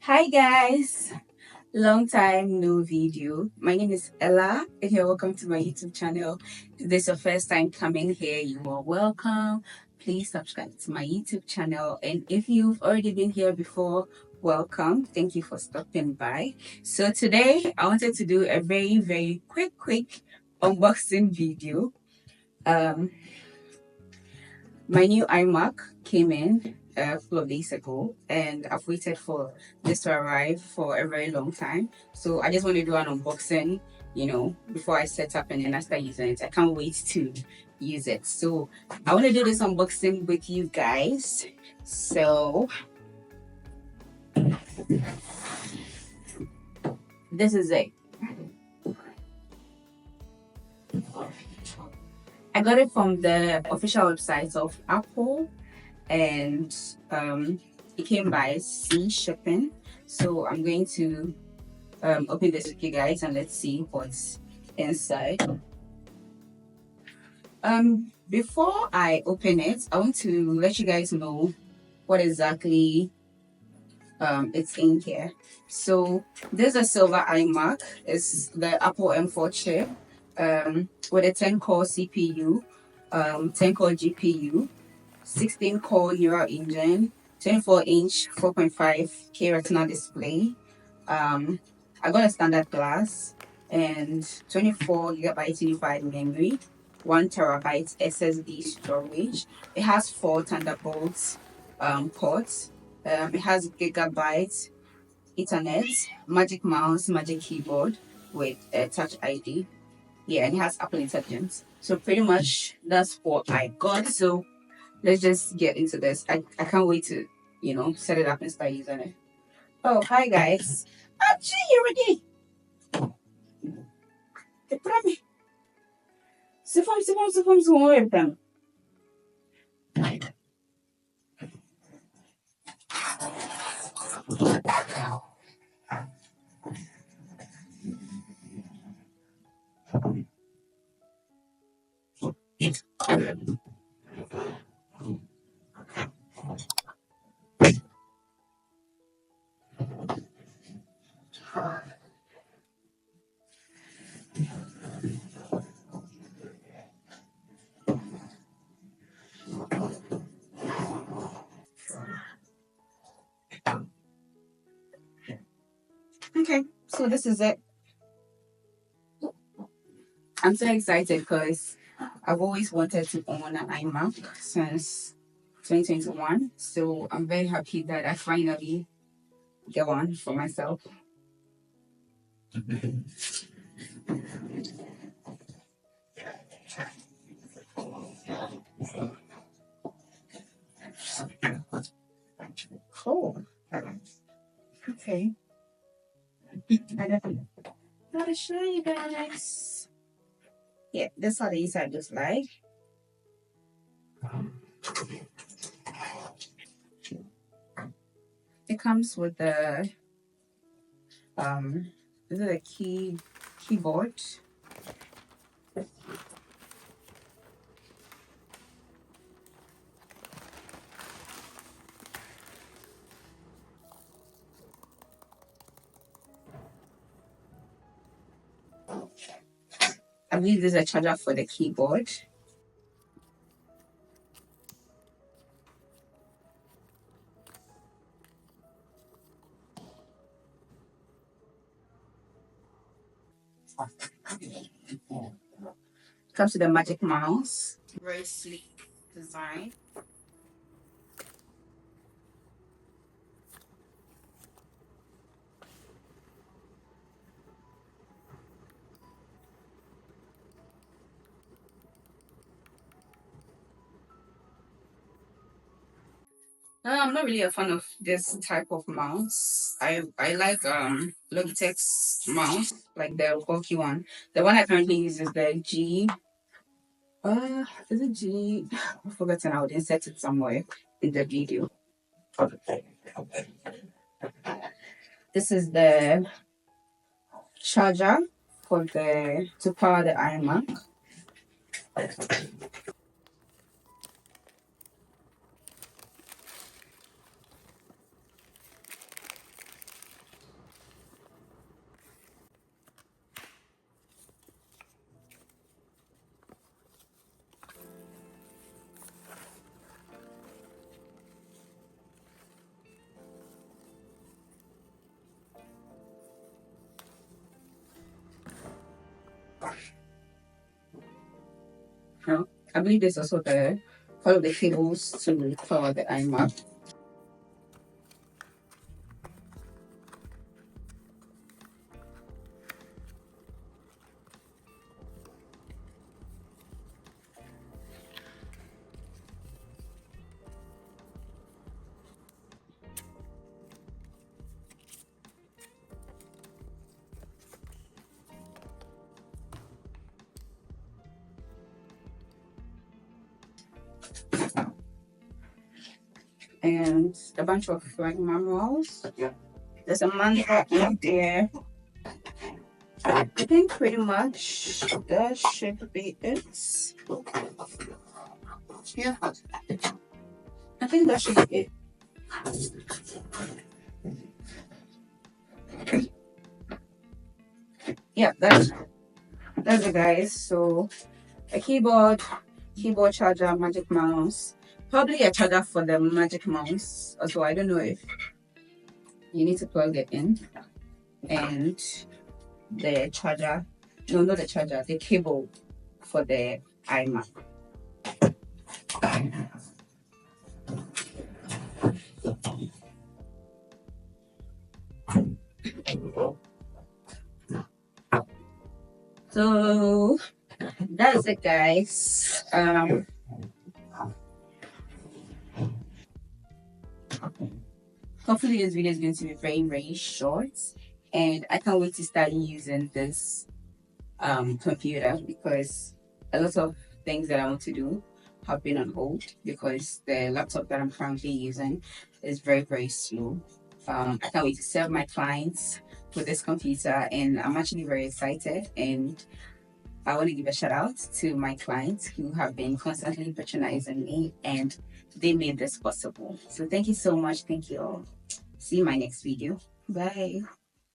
Hi guys, long time no video. My name is Ella and you're welcome to my YouTube channel. If this is your first time coming here, you are welcome. Please subscribe to my YouTube channel, and if you've already been here before, welcome. Thank you for stopping by. So today I wanted to do a very quick unboxing video. Um my new iMac came in a couple of days ago, and I've waited for this to arrive for a very long time. So I just want to do an unboxing, before I set up and then I start using it. I can't wait to use it. So I want to do this unboxing with you guys. So this is it. I got it from the official website of Apple, and it came by sea shipping. So I'm going to open this with you guys and let's see what's inside. Before I open it, I want to let you guys know what exactly it's in here. So there's a silver iMac. It's the Apple M4 chip with a 10 core CPU, 10 core GPU, 16 core neural engine, 24-inch 4.5K Retina display. I got a standard glass and 24 GB unified memory, 1 TB SSD storage. It has 4 Thunderbolt ports. It has gigabyte Ethernet, Magic Mouse, Magic Keyboard with a Touch ID. Yeah, and it has Apple Intelligence. So pretty much that's what I got. So let's just get into this. I can't wait to, set it up and start using it. Oh, hi guys. Actually, you ready? The problem. Sifam. Okay, so this is it. I'm so excited because I've always wanted to own an iMac since 2021. So I'm very happy that I finally get one for myself. Cool. Okay. I definitely gotta show you guys. Yeah, this is how the inside looks like. It comes with the this is a keyboard. I believe there's a charger for the keyboard. Comes with the magic mouse. Very sleek design. I'm not really a fan of this type of mouse. I like Logitech's mouse, like the bulky one. The one I currently use is the G. Is it G? I've forgotten. I would insert it somewhere in the video. This is the charger for the to power the iMac. I believe there's also the follow the cables to power the iMac. And a bunch of like manuals. There's a manual in there. I think pretty much that should be it. Yeah, I think that should be it. Yeah, that's it, guys. So a keyboard charger, magic mouse, probably a charger for the magic mouse. Also, I don't know if you need to plug it in, and the charger. No, not the charger. The cable for the iMac. So that's it, guys. Hopefully this video is going to be very short, and I can't wait to start using this computer because a lot of things that I want to do have been on hold because the laptop that I'm currently using is very slow. I can't wait to serve my clients with this computer, and I'm actually very excited. And I want to give a shout out to my clients who have been constantly patronizing me, and they made this possible. So thank you so much. Thank you all. See you in my next video. Bye.